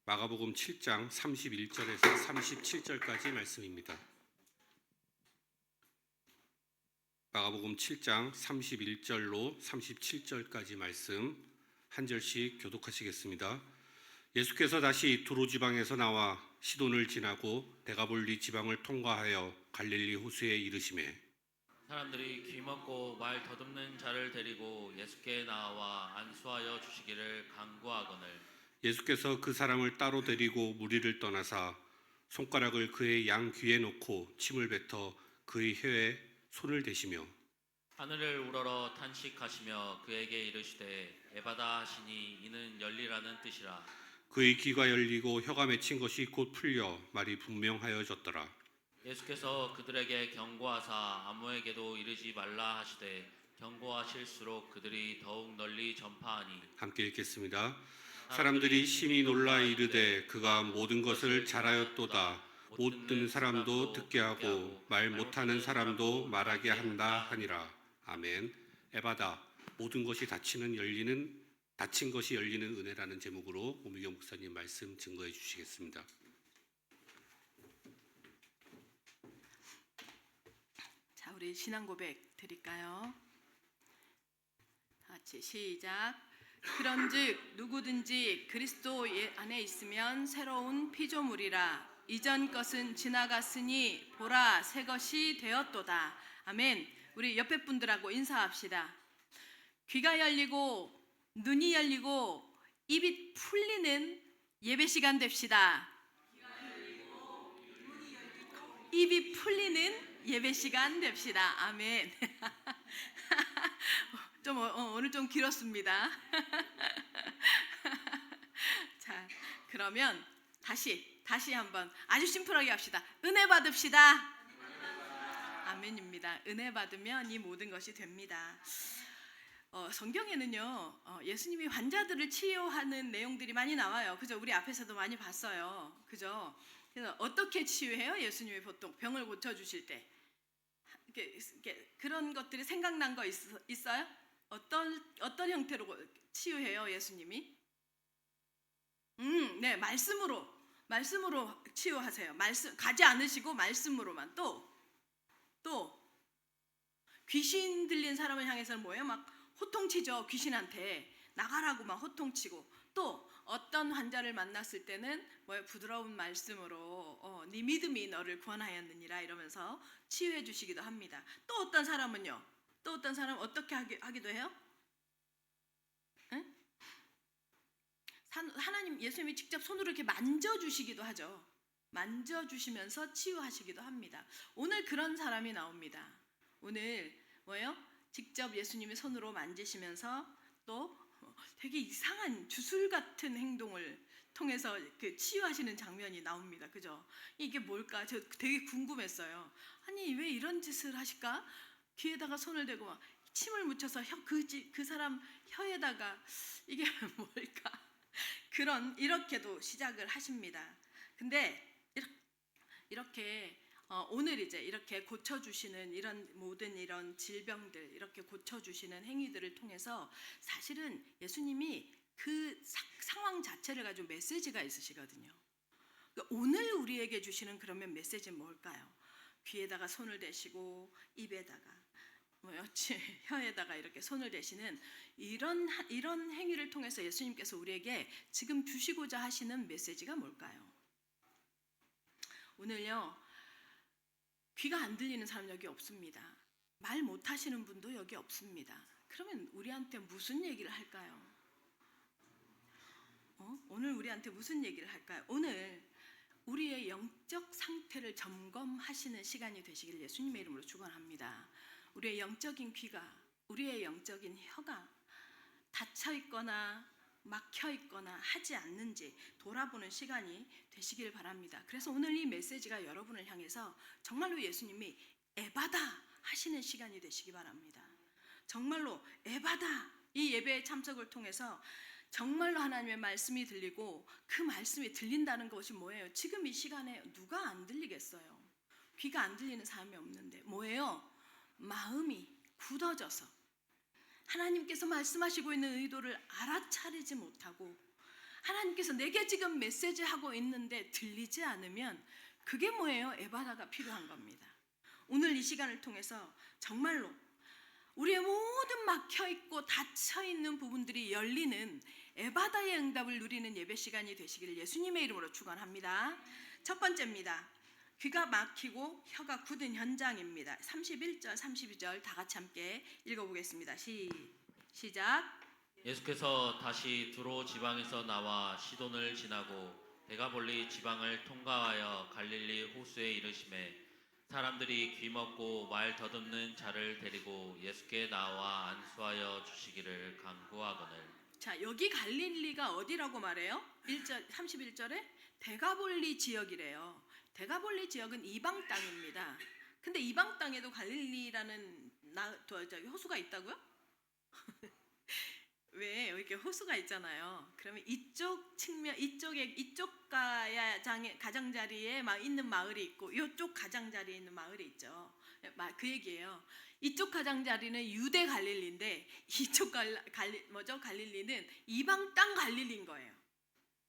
마가복음 7장 31절에서 37절까지 말씀입니다. 마가복음 7장 31절로 37절까지 말씀 한 절씩 교독하시겠습니다. 예수께서 다시 두로 지방에서 나와 시돈을 지나고 데가볼리 지방을 통과하여 갈릴리 호수에 이르시매 사람들이 귀먹고 말 더듬는 자를 데리고 예수께 나와 안수하여 주시기를 간구하거늘 예수께서 그 사람을 따로 데리고 무리를 떠나사 손가락을 그의 양 귀에 놓고 침을 뱉어 그의 혀에 손을 대시며 하늘을 우러러 탄식하시며 그에게 이르시되 에바다 하시니 이는 열리라는 뜻이라. 그의 귀가 열리고 혀가 맺힌 것이 곧 풀려 말이 분명하여졌더라. 예수께서 그들에게 경고하사 아무에게도 이르지 말라 하시되 경고하실수록 그들이 더욱 널리 전파하니. 함께 읽겠습니다. 사람들이 심히 놀라 이르되 그가 모든 것을 잘하였도다. 못 듣는 사람도 듣게 하고 말 못하는 사람도 말하게 한다 하니라. 아멘. 에바다, 모든 것이 닫힌 것이 열리는 은혜라는 제목으로 오미경 목사님 말씀 증거해 주시겠습니다. 자, 우리 신앙 고백 드릴까요? 다 같이 시작. 그런즉 누구든지 그리스도 안에 있으면 새로운 피조물이라. 이전 것은 지나갔으니 보라 새 것이 되었도다. 아멘. 우리 옆에 분들하고 인사합시다. 귀가 열리고 눈이 열리고 입이 풀리는 예배 시간 됩시다. 입이 풀리는 예배 시간 됩시다. 아멘. 오늘 좀 길었습니다. 자, 그러면 다시 한번 아주 심플하게 합시다. 은혜 받읍시다. 아멘입니다. 은혜 받으면 이 모든 것이 됩니다. 성경에는요, 예수님이 환자들을 치유하는 내용들이 많이 나와요. 그죠? 우리 앞에서도 많이 봤어요. 그죠? 그래서 어떻게 치유해요? 예수님이 보통 병을 고쳐주실 때 이렇게 그런 것들이 생각난 거 있어요? 어떤 형태로 치유해요, 예수님이? 네, 말씀으로 치유하세요. 말씀 가지 않으시고 말씀으로만. 또 귀신 들린 사람을 향해서는 뭐예요? 막 호통치죠. 귀신한테 나가라고 막 호통치고. 또 어떤 환자를 만났을 때는 뭐예요? 부드러운 말씀으로 네 믿음이 너를 구원하였느니라 이러면서 치유해 주시기도 합니다. 또 어떤 사람은요? 또 어떤 사람은 어떻게 하기도 해요? 응? 하나님 예수님이 직접 손으로 이렇게 만져주시기도 하죠. 만져주시면서 치유하시기도 합니다. 오늘 그런 사람이 나옵니다. 오늘 뭐예요? 직접 예수님이 손으로 만지시면서 또 되게 이상한 주술 같은 행동을 통해서 그 치유하시는 장면이 나옵니다. 그죠? 이게 뭘까? 저 되게 궁금했어요. 아니 왜 이런 짓을 하실까? 귀에다가 손을 대고 막 침을 묻혀서 그 사람 혀에다가 이게 뭘까? 이렇게도 시작을 하십니다. 근데 이렇게 오늘 이제 이렇게 고쳐주시는 이런 모든 이런 질병들 이렇게 고쳐주시는 행위들을 통해서 사실은 예수님이 그 상황 자체를 가지고 메시지가 있으시거든요. 그러니까 오늘 우리에게 주시는 그러면 메시지는 뭘까요? 귀에다가 손을 대시고 입에다가 혀에다가 이렇게 손을 대시는 이런 행위를 통해서 예수님께서 우리에게 지금 주시고자 하시는 메시지가 뭘까요? 오늘요, 귀가 안 들리는 사람 여기 없습니다. 말 못하시는 분도 여기 없습니다. 그러면 우리한테 무슨 얘기를 할까요? 오늘 우리한테 무슨 얘기를 할까요? 오늘 우리의 영적 상태를 점검하시는 시간이 되시길 예수님의 이름으로 축원합니다. 우리의 영적인 귀가, 우리의 영적인 혀가 닫혀 있거나 막혀 있거나 하지 않는지 돌아보는 시간이 되시길 바랍니다. 그래서 오늘 이 메시지가 여러분을 향해서 정말로 예수님이 에바다 하시는 시간이 되시기 바랍니다. 정말로 에바다, 이 예배의 참석을 통해서 정말로 하나님의 말씀이 들리고 그 말씀이 들린다는 것이 뭐예요? 지금 이 시간에 누가 안 들리겠어요? 귀가 안 들리는 사람이 없는데 뭐예요? 마음이 굳어져서 하나님께서 말씀하시고 있는 의도를 알아차리지 못하고 하나님께서 내게 지금 메시지 하고 있는데 들리지 않으면 그게 뭐예요? 에바다가 필요한 겁니다. 오늘 이 시간을 통해서 정말로 우리의 모든 막혀있고 닫혀있는 부분들이 열리는 에바다의 응답을 누리는 예배 시간이 되시기를 예수님의 이름으로 축원합니다. 첫 번째입니다. 귀가 막히고 혀가 굳은 현장입니다. 31절 32절 다 같이 함께 읽어보겠습니다. 시작. 예수께서 다시 두로 지방에서 나와 시돈을 지나고 데가볼리 지방을 통과하여 갈릴리 호수에 이르시매 사람들이 귀먹고 말 더듬는 자를 데리고 예수께 나와 안수하여 주시기를 간구하거늘. 자, 여기 갈릴리가 어디라고 말해요? 31절에 데가볼리 지역이래요. 데가볼리 지역은 이방 땅입니다. 근데 이방 땅에도 갈릴리라는 호수가 있다고요? 왜 이렇게 호수가 있잖아요. 그러면 이쪽 측면, 이쪽 가장자리에 있는 마을이 있고 이쪽 가장자리에 있는 마을이 있죠. 그 얘기예요. 이쪽 가장자리는 유대 갈릴리인데 이쪽 갈릴리는 이방 땅 갈릴리인 거예요.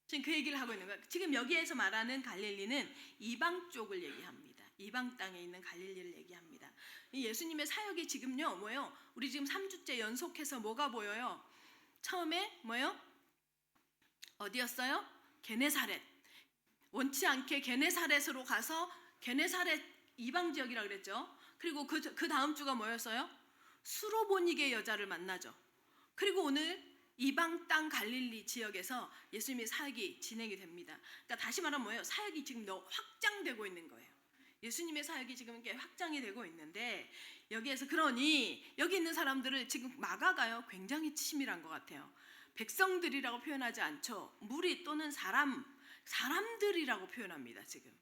지금 그 얘기를 하고 있는 거예요. 지금 여기에서 말하는 갈릴리는 이방 쪽을 얘기합니다. 이방 땅에 있는 갈릴리를 얘기합니다. 예수님의 사역이 지금요 뭐예요? 우리 지금 3주째 연속해서 뭐가 보여요? 처음에 뭐예요? 어디였어요? 게네사렛. 원치 않게 게네사렛으로 가서 게네사렛 이방 지역이라고 그랬죠. 그리고 그 다음 주가 뭐였어요? 수로보니게 여자를 만나죠. 그리고 오늘 이방 땅 갈릴리 지역에서 예수님의 사역이 진행이 됩니다. 그러니까 다시 말하면 뭐예요? 사역이 지금 더 확장되고 있는 거예요. 예수님의 사역이 지금 이렇게 확장이 되고 있는데 여기에서 그러니 여기 있는 사람들을 지금 마가가요 굉장히 치밀한 것 같아요. 백성들이라고 표현하지 않죠. 무리 또는 사람들이라고 표현합니다. 지금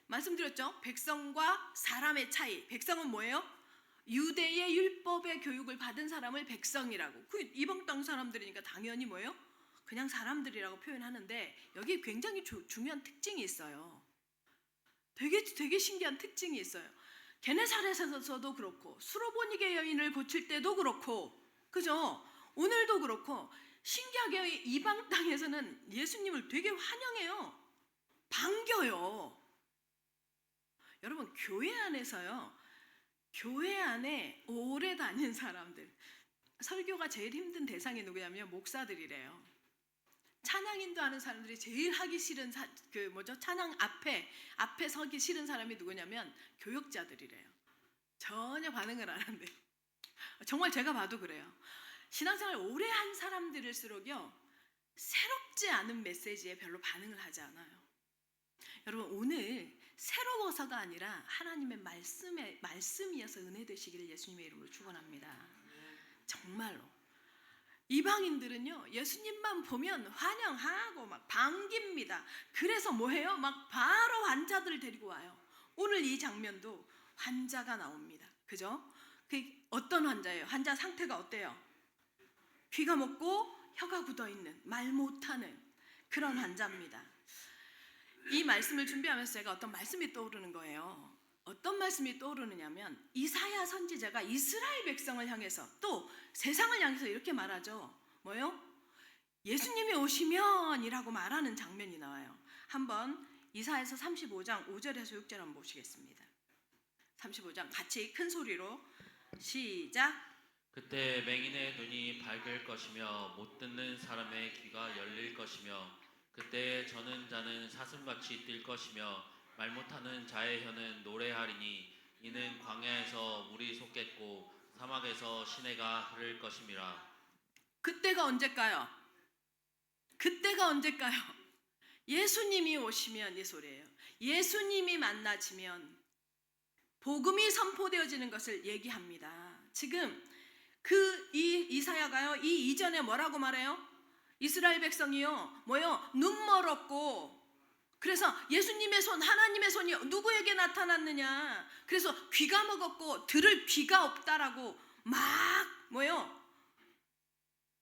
말씀드렸죠. 백성과 사람의 차이. 백성은 뭐예요? 유대의 율법의 교육을 받은 사람을 백성이라고. 그 이방 땅 사람들이니까 당연히 뭐예요? 그냥 사람들이라고 표현하는데 여기 굉장히 중요한 특징이 있어요. 되게 신기한 특징이 있어요. 게네사렛에서도 그렇고 수로보니게 여인을 고칠 때도 그렇고 그죠? 오늘도 그렇고 신기하게 이방 땅에서는 예수님을 되게 환영해요. 반겨요. 여러분 교회 안에서요. 교회 안에 오래 다닌 사람들 설교가 제일 힘든 대상이 누구냐면 목사들이래요. 찬양인도 하는 사람들이 제일 하기 싫은 찬양 앞에 서기 싫은 사람이 누구냐면 교역자들이래요. 전혀 반응을 안 한대. 정말 제가 봐도 그래요. 신앙생활 오래 한 사람들일수록요 새롭지 않은 메시지에 별로 반응을 하지 않아요. 여러분 오늘 새로워서가 아니라 하나님의 말씀이어서 은혜 되시기를 예수님의 이름으로 축원합니다. 정말로 이방인들은요 예수님만 보면 환영하고 막 반깁니다. 그래서 뭐해요? 막 바로 환자들을 데리고 와요. 오늘 이 장면도 환자가 나옵니다. 그죠? 그 어떤 환자예요? 환자 상태가 어때요? 귀가 먹고 혀가 굳어있는 말 못하는 그런 환자입니다. 이 말씀을 준비하면서 제가 어떤 말씀이 떠오르는 거예요. 어떤 말씀이 떠오르느냐면 이사야 선지자가 이스라엘 백성을 향해서 또 세상을 향해서 이렇게 말하죠. 뭐요? 예수님이 오시면 이라고 말하는 장면이 나와요. 한번 이사야서 35장 5절에서 6절 한번 보시겠습니다. 35장 같이 큰 소리로 시작. 그때 맹인의 눈이 밝을 것이며 못 듣는 사람의 귀가 열릴 것이며 그때 저는 자는 사슴같이 뛸 것이며 말 못하는 자의 혀는 노래하리니 이는 광야에서 물이 솟겠고 사막에서 시내가 흐를 것임이라. 그때가 언제일까요? 그때가 언제일까요? 예수님이 오시면 이 소리예요. 예수님이 만나지면 복음이 선포되어지는 것을 얘기합니다. 지금 이사야가요 이 이전에 뭐라고 말해요? 이스라엘 백성이요 뭐요? 눈 멀었고 그래서 예수님의 손 하나님의 손이 누구에게 나타났느냐? 그래서 귀가 먹었고 들을 귀가 없다라고 막 뭐요?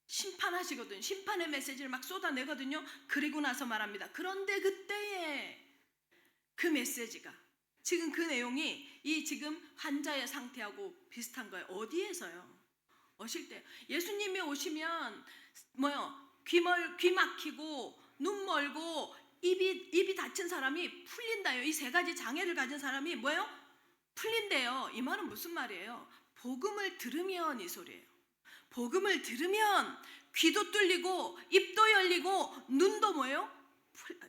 심판하시거든요. 심판의 메시지를 막 쏟아내거든요. 그리고 나서 말합니다. 그런데 그때에 그 메시지가 지금 그 내용이 이 지금 환자의 상태하고 비슷한 거예요. 어디에서요? 오실 때 예수님이 오시면 뭐요? 귀 막히고 눈 멀고 입이 닫힌 사람이 풀린다요. 이 세 가지 장애를 가진 사람이 뭐예요? 풀린대요. 이 말은 무슨 말이에요? 복음을 들으면 이 소리예요. 복음을 들으면 귀도 뚫리고 입도 열리고 눈도 뭐예요?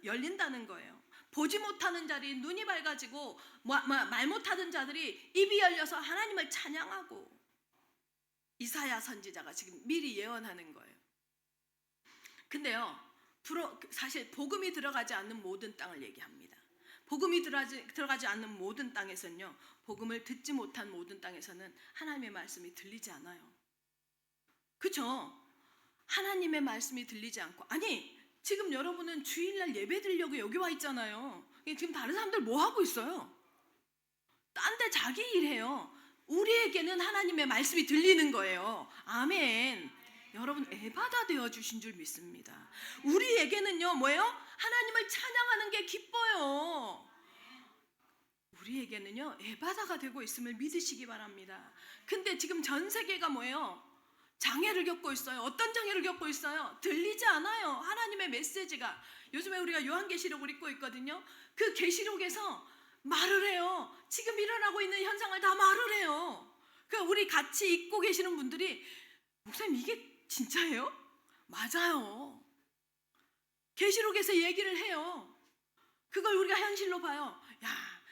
열린다는 거예요. 보지 못하는 자리 눈이 밝아지고 말 못하는 자들이 입이 열려서 하나님을 찬양하고, 이사야 선지자가 지금 미리 예언하는 거예요. 근데요, 사실 복음이 들어가지 않는 모든 땅을 얘기합니다. 복음이 들어가지 않는 모든 땅에서는요, 복음을 듣지 못한 모든 땅에서는 하나님의 말씀이 들리지 않아요. 그렇죠? 하나님의 말씀이 들리지 않고, 아니 지금 여러분은 주일날 예배 드리려고 여기 와 있잖아요. 지금 다른 사람들 뭐 하고 있어요? 딴 데 자기 일해요. 우리에게는 하나님의 말씀이 들리는 거예요. 아멘. 여러분 에바다 되어 주신 줄 믿습니다. 우리에게는요 뭐예요? 하나님을 찬양하는 게 기뻐요. 우리에게는요 에바다가 되고 있음을 믿으시기 바랍니다. 근데 지금 전 세계가 뭐예요? 장애를 겪고 있어요. 어떤 장애를 겪고 있어요? 들리지 않아요. 하나님의 메시지가. 요즘에 우리가 요한계시록을 읽고 있거든요. 그 계시록에서 말을 해요. 지금 일어나고 있는 현상을 다 말을 해요. 그 우리 같이 읽고 계시는 분들이, 목사님 이게 진짜예요? 맞아요. 계시록에서 얘기를 해요. 그걸 우리가 현실로 봐요. 야,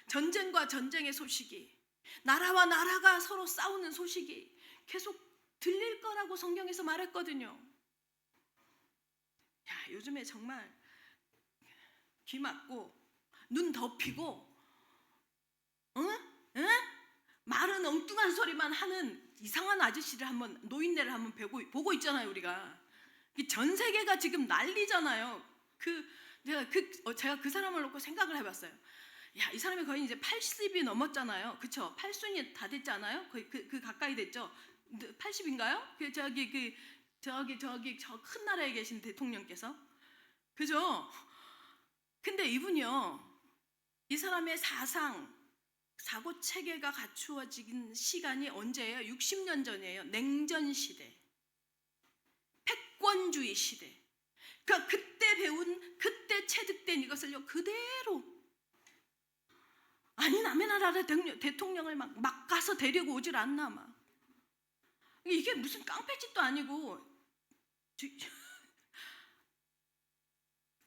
전쟁과 전쟁의 소식이, 나라와 나라가 서로 싸우는 소식이 계속 들릴 거라고 성경에서 말했거든요. 야, 요즘에 정말 귀 막고 눈 덮이고 말은 엉뚱한 소리만 하는 이상한 아저씨를 한번, 노인네를 한번 보고 있잖아요. 우리가 전 세계가 지금 난리잖아요. 제가 그 사람을 놓고 생각을 해봤어요. 야, 이 사람이 거의 이제 80이 넘었잖아요. 그쵸? 8순이 다 됐잖아요. 거의 그 가까이 됐죠. 80인가요? 저 큰 나라에 계신 대통령께서, 그죠? 근데 이분이요, 이 사람의 사고 체계가 갖추어진 시간이 언제예요? 60년 전이에요. 냉전 시대, 패권주의 시대. 그러니까 그때 체득된 이것을요 그대로, 아니 남의 나라 대통령을 막 가서 데리고 오질 않나 막. 이게 무슨 깡패짓도 아니고.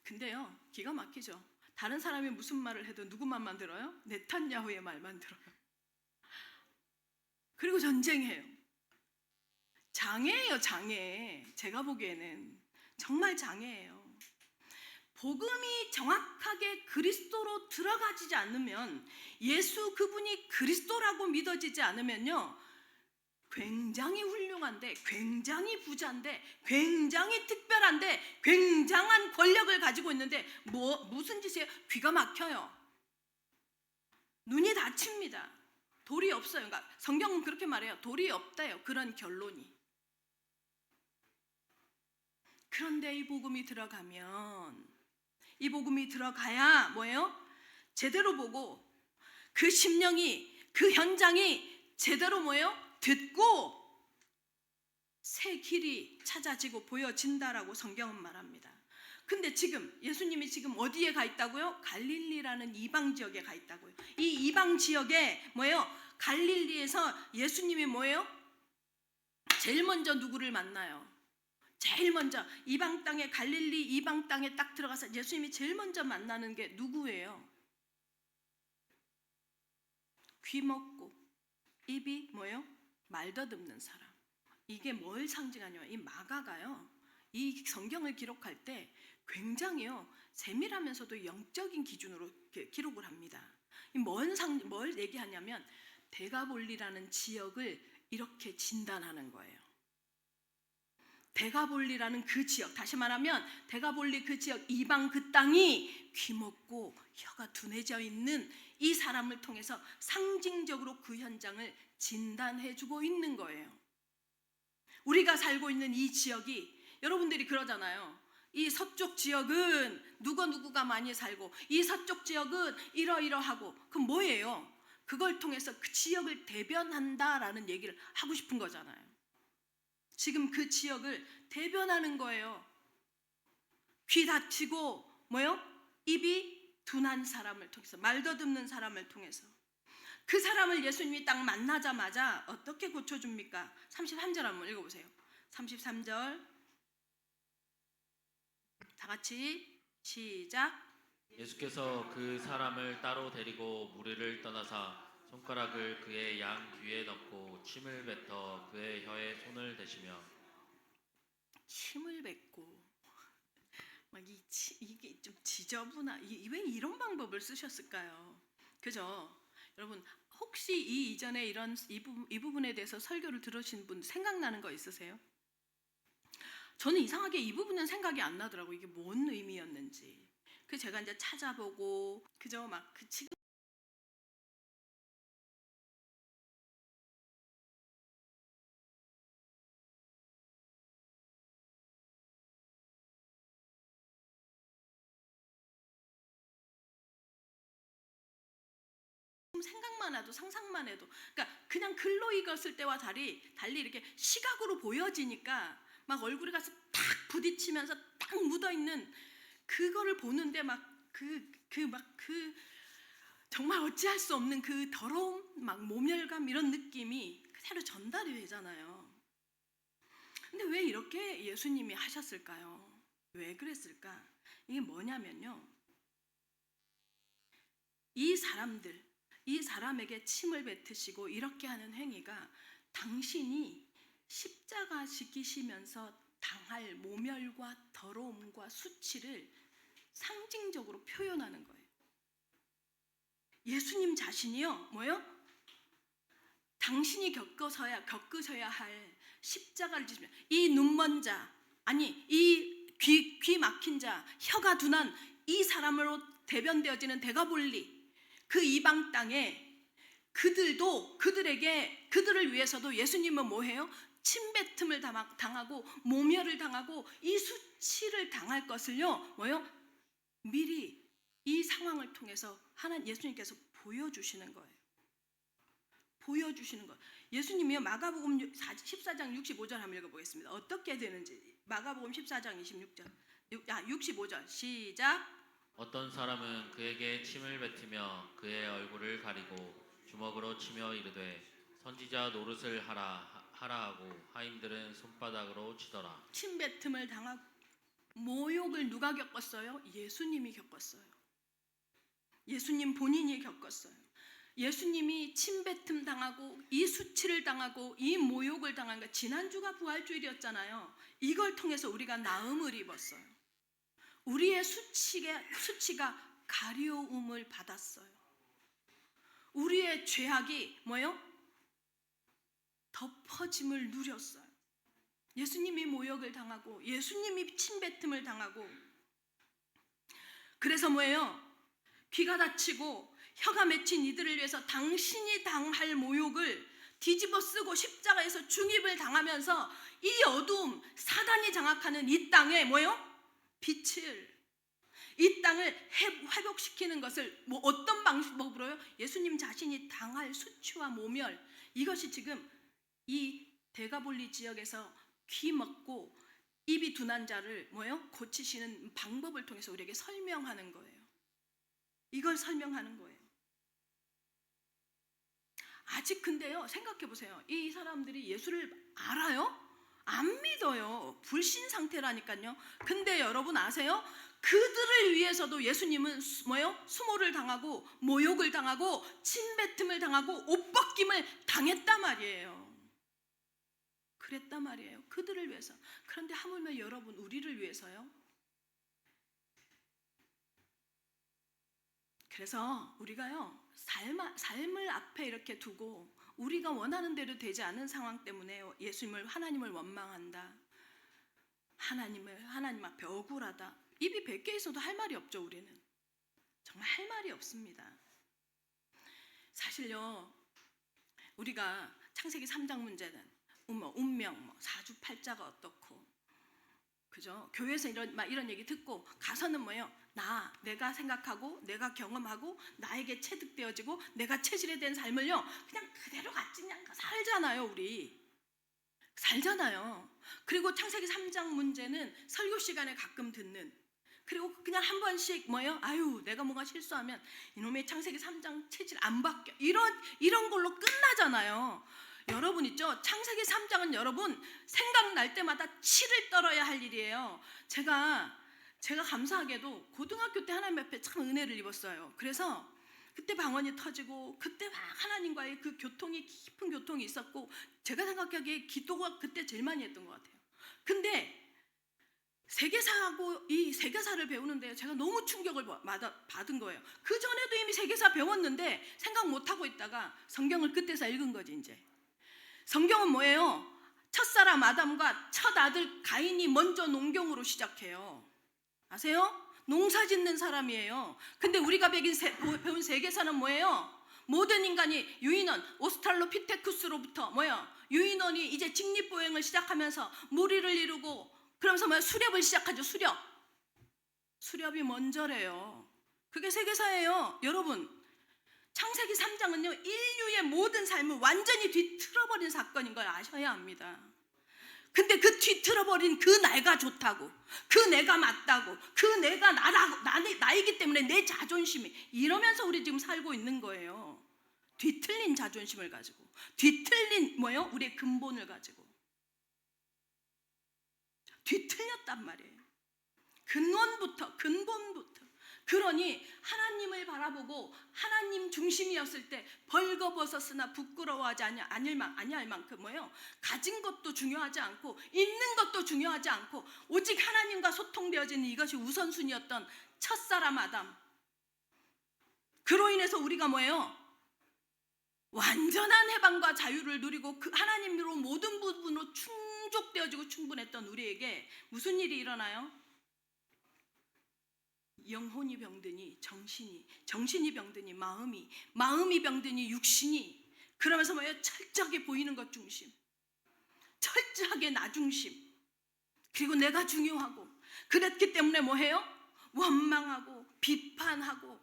근데요 기가 막히죠. 다른 사람이 무슨 말을 해도 누구 말만 들어요? 네탄야후의 말만 들어요. 그리고 전쟁해요. 장애예요, 장애. 제가 보기에는 정말 장애예요. 복음이 정확하게 그리스도로 들어가지지 않으면, 예수 그분이 그리스도라고 믿어지지 않으면요, 굉장히 훌륭한데, 굉장히 부자인데, 굉장히 특별한데, 굉장한 권력을 가지고 있는데 무슨 짓이에요? 귀가 막혀요. 눈이 닫힙니다. 돌이 없어요. 그러니까 성경은 그렇게 말해요. 돌이 없대요. 그런 결론이. 그런데 이 복음이 들어가야 뭐예요? 제대로 보고, 그 심령이, 그 현장이 제대로 뭐예요? 듣고 새 길이 찾아지고 보여진다라고 성경은 말합니다. 근데 지금 예수님이 지금 어디에 가 있다고요? 갈릴리라는 이방 지역에 가 있다고요. 이 이방 지역에 뭐예요? 갈릴리에서 예수님이 뭐예요? 제일 먼저 누구를 만나요? 제일 먼저 이방 땅에, 갈릴리 이방 땅에 딱 들어가서 예수님이 제일 먼저 만나는 게 누구예요? 귀 먹고 입이 뭐예요? 말 더듬는 사람. 이게 뭘 상징하냐면, 이 마가가요, 이 성경을 기록할 때 굉장히요 세밀하면서도 영적인 기준으로 기록을 합니다. 뭘 얘기하냐면, 데가볼리라는 지역을 이렇게 진단하는 거예요. 데가볼리라는 그 지역, 다시 말하면 데가볼리 그 지역, 이방 그 땅이 귀먹고 혀가 둔해져 있는 이 사람을 통해서 상징적으로 그 현장을 진단해주고 있는 거예요. 우리가 살고 있는 이 지역이, 여러분들이 그러잖아요. 이 서쪽 지역은 누구가 많이 살고, 이 서쪽 지역은 이러이러하고. 그럼 뭐예요? 그걸 통해서 그 지역을 대변한다라는 얘기를 하고 싶은 거잖아요. 지금 그 지역을 대변하는 거예요. 귀 다치고 입이 둔한 사람을 통해서, 말 더듬는 사람을 통해서 그 사람을 예수님이 딱 만나자마자 어떻게 고쳐줍니까? 33절 한번 읽어보세요. 33절 다 같이 시작. 예수께서 그 사람을 따로 데리고 무리를 떠나사 손가락을 그의 양 귀에 넣고 침을 뱉어 그의 혀에 손을 대시며 침을 뱉고 이게 좀 지저분한, 왜 이런 방법을 쓰셨을까요? 그죠? 여러분 혹시 이 이전에 이 부분에 대해서 설교를 들으신 분 생각나는 거 있으세요? 저는 이상하게 이 부분은 생각이 안 나더라고요. 이게 뭔 의미였는지. 그 제가 이제 찾아보고 그죠? 지금 생각만 해도 상상만 해도, 그러니까 그냥 글로 읽었을 때와 달리 이렇게 시각으로 보여지니까 막 얼굴에 가서 탁 부딪히면서 딱 묻어 있는 그거를 보는데 정말 어찌할 수 없는 그 더러움, 모멸감 이런 느낌이 그대로 전달이 되잖아요. 근데 왜 이렇게 예수님이 하셨을까요? 왜 그랬을까? 이게 뭐냐면요, 이 사람에게 침을 뱉으시고 이렇게 하는 행위가 당신이 십자가 지키시면서 당할 모멸과 더러움과 수치를 상징적으로 표현하는 거예요. 예수님 자신이요, 당신이 겪으셔야 할 십자가를 지시면 이 눈먼 자, 아니 이 귀 막힌 자, 혀가 둔한 이 사람으로 대변되어지는 데가볼리, 그 이방 땅에 그들을 위해서도 예수님은 뭐해요? 침뱉음을 당하고 모멸을 당하고 이 수치를 당할 것을요, 미리 이 상황을 통해서 예수님께서 보여주시는 거예요. 보여주시는 것. 예수님이요, 마가복음 14장 65절 한번 읽어보겠습니다. 어떻게 되는지. 마가복음 14장 65절 시작. 어떤 사람은 그에게 침을 뱉으며 그의 얼굴을 가리고 주먹으로 치며 이르되 선지자 노릇을 하라 하고 하인들은 손바닥으로 치더라. 침뱉음을 당하고 모욕을 누가 겪었어요? 예수님이 겪었어요. 예수님 본인이 겪었어요. 예수님이 침뱉음 당하고 이 수치를 당하고 이 모욕을 당한 거. 지난주가 부활주일이었잖아요. 이걸 통해서 우리가 나음을 입었어요. 우리의 수치가 가려움을 받았어요. 우리의 죄악이 덮어짐을 누렸어요. 예수님이 모욕을 당하고 예수님이 침뱉음을 당하고, 그래서 귀가 다치고 혀가 맺힌 이들을 위해서 당신이 당할 모욕을 뒤집어 쓰고 십자가에서 중입을 당하면서 이 어두움, 사단이 장악하는 이 땅에 빛을, 이 땅을 회복시키는 것을 어떤 방법으로요? 예수님 자신이 당할 수치와 모멸, 이것이 지금 이 데가볼리 지역에서 귀 먹고 입이 둔한 자를 고치시는 방법을 통해서 우리에게 설명하는 거예요. 이걸 설명하는 거예요. 아직 근데요, 생각해 보세요. 이 사람들이 예수를 알아요? 안 믿어요. 불신 상태라니까요. 근데 여러분 아세요? 그들을 위해서도 예수님은 수모를 당하고 모욕을 당하고 침뱉음을 당하고 옷 벗김을 당했단 말이에요. 그랬단 말이에요. 그들을 위해서. 그런데 하물며 여러분, 우리를 위해서요? 그래서 우리가요, 삶을 앞에 이렇게 두고 우리가 원하는 대로 되지 않은 상황 때문에 하나님을 원망한다, 하나님 앞에 억울하다, 입이 100개 있어도 할 말이 없죠. 우리는 정말 할 말이 없습니다. 사실요, 우리가 창세기 3장 문제는 운명, 사주팔자가 어떻고, 그죠? 교회에서 이런 얘기 듣고 가서는 내가 생각하고 내가 경험하고 나에게 체득되어지고 내가 체질에 대한 삶을요 그냥 그대로 같이 그냥 살잖아요. 우리 살잖아요. 그리고 창세기 3장 문제는 설교 시간에 가끔 듣는 그리고 그냥 한 번씩 뭐예요? 아유, 내가 뭔가 실수하면 이놈의 창세기 3장 체질 안 바뀌어. 이런 걸로 끝나잖아요. 여러분 있죠? 창세기 3장은 여러분 생각날 때마다 치를 떨어야 할 일이에요. 제가 감사하게도 고등학교 때 하나님 앞에 참 은혜를 입었어요. 그래서 그때 방언이 터지고 그때 막 하나님과의 그 교통이 깊은 교통이 있었고 제가 생각하기에 기도가 그때 제일 많이 했던 것 같아요. 근데 세계사하고 이 세계사를 배우는데 제가 너무 충격을 받은 거예요. 그 전에도 이미 세계사 배웠는데 생각 못 하고 있다가 성경을 그때서 읽은 거지 이제. 성경은 뭐예요? 첫사람 아담과 첫 아들 가인이 먼저 농경으로 시작해요. 아세요? 농사 짓는 사람이에요. 근데 우리가 배운 세계사는 뭐예요? 모든 인간이 유인원, 오스트랄로피테쿠스로부터 뭐예요? 유인원이 이제 직립보행을 시작하면서 무리를 이루고 그러면서 뭐예요? 수렵을 시작하죠. 수렵이 먼저래요. 그게 세계사예요. 여러분, 창세기 3장은요 인류의 모든 삶을 완전히 뒤틀어버린 사건인 걸 아셔야 합니다. 근데 그 뒤틀어버린 그 내가 좋다고, 그 내가 맞다고, 그 내가 나이기 때문에 내 자존심이 이러면서 우리 지금 살고 있는 거예요. 뒤틀린 자존심을 가지고, 뒤틀린 뭐예요? 우리의 근본을 가지고 뒤틀렸단 말이에요. 근본부터. 그러니 하나님을 바라보고 하나님 중심이었을 때 벌거벗었으나 부끄러워하지 아니할 만큼 뭐예요? 가진 것도 중요하지 않고 있는 것도 중요하지 않고 오직 하나님과 소통되어지는 이것이 우선순위였던 첫사람 아담. 그로 인해서 우리가 뭐예요? 완전한 해방과 자유를 누리고 그 하나님으로 모든 부분으로 충족되어지고 충분했던 우리에게 무슨 일이 일어나요? 영혼이 병드니 정신이 병드니 마음이 병드니 육신이. 그러면서 뭐예요? 철저하게 보이는 것 중심, 철저하게 나 중심, 그리고 내가 중요하고. 그랬기 때문에 뭐해요? 원망하고 비판하고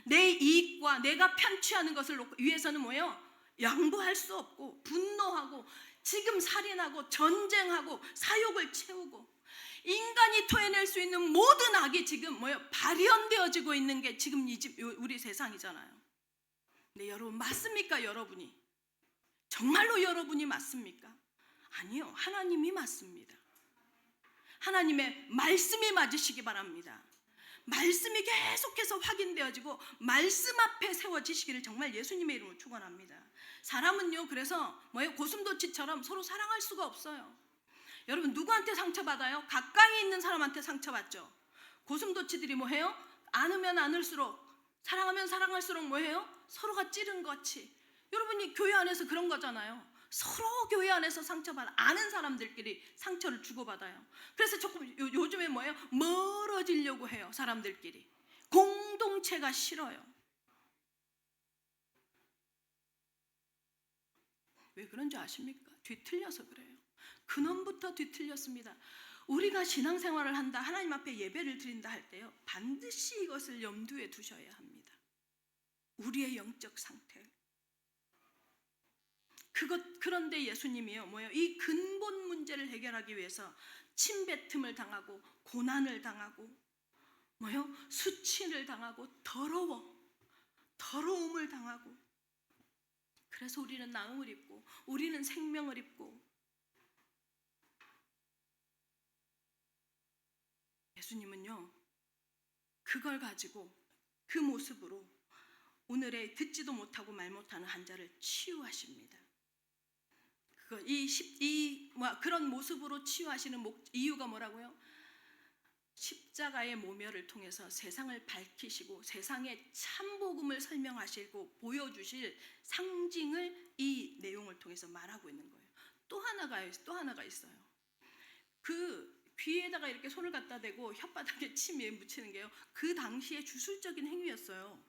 내 이익과 내가 편취하는 것을 위해서는 뭐예요? 양보할 수 없고 분노하고 지금 살인하고 전쟁하고 사욕을 채우고 인간이 토해낼 수 있는 모든 악이 지금 뭐예요? 발현되어지고 있는 게 지금 우리 세상이잖아요. 근데 여러분 맞습니까? 여러분이 정말로 여러분이 맞습니까? 아니요, 하나님이 맞습니다. 하나님의 말씀이 맞으시기 바랍니다. 말씀이 계속해서 확인되어지고 말씀 앞에 세워지시기를 정말 예수님의 이름으로 축원합니다. 사람은요 그래서 뭐예요? 고슴도치처럼 서로 사랑할 수가 없어요. 여러분 누구한테 상처받아요? 가까이 있는 사람한테 상처받죠. 고슴도치들이 뭐해요? 안으면 안을수록, 사랑하면 사랑할수록 뭐해요? 서로가 찌른 것이. 여러분이 교회 안에서 그런 거잖아요. 서로 교회 안에서 상처받아 아는 사람들끼리 상처를 주고받아요. 그래서 조금 요즘에 뭐예요? 멀어지려고 해요. 사람들끼리 공동체가 싫어요. 왜 그런지 아십니까? 뒤틀려서 그래요. 근원부터 뒤틀렸습니다. 우리가 신앙생활을 한다, 하나님 앞에 예배를 드린다 할 때요 반드시 이것을 염두에 두셔야 합니다. 우리의 영적 상태. 그런데 예수님이요 뭐예요? 이 근본 문제를 해결하기 위해서 침뱉음을 당하고 고난을 당하고 뭐예요? 수치를 당하고 더러움을 당하고, 그래서 우리는 나음을 입고 우리는 생명을 입고. 예수님은요 그걸 가지고 그 모습으로 오늘의 듣지도 못하고 말 못하는 환자를 치유하십니다. 그런 모습으로 치유하시는 이유가 뭐라고요? 십자가의 모멸을 통해서 세상을 밝히시고 세상의 참 복음을 설명하시고 보여주실 상징을 이 내용을 통해서 말하고 있는 거예요. 또 하나가 있어요. 그 귀에다가 이렇게 손을 갖다 대고 혓바닥에 침에 묻히는 게요 그 당시의 주술적인 행위였어요.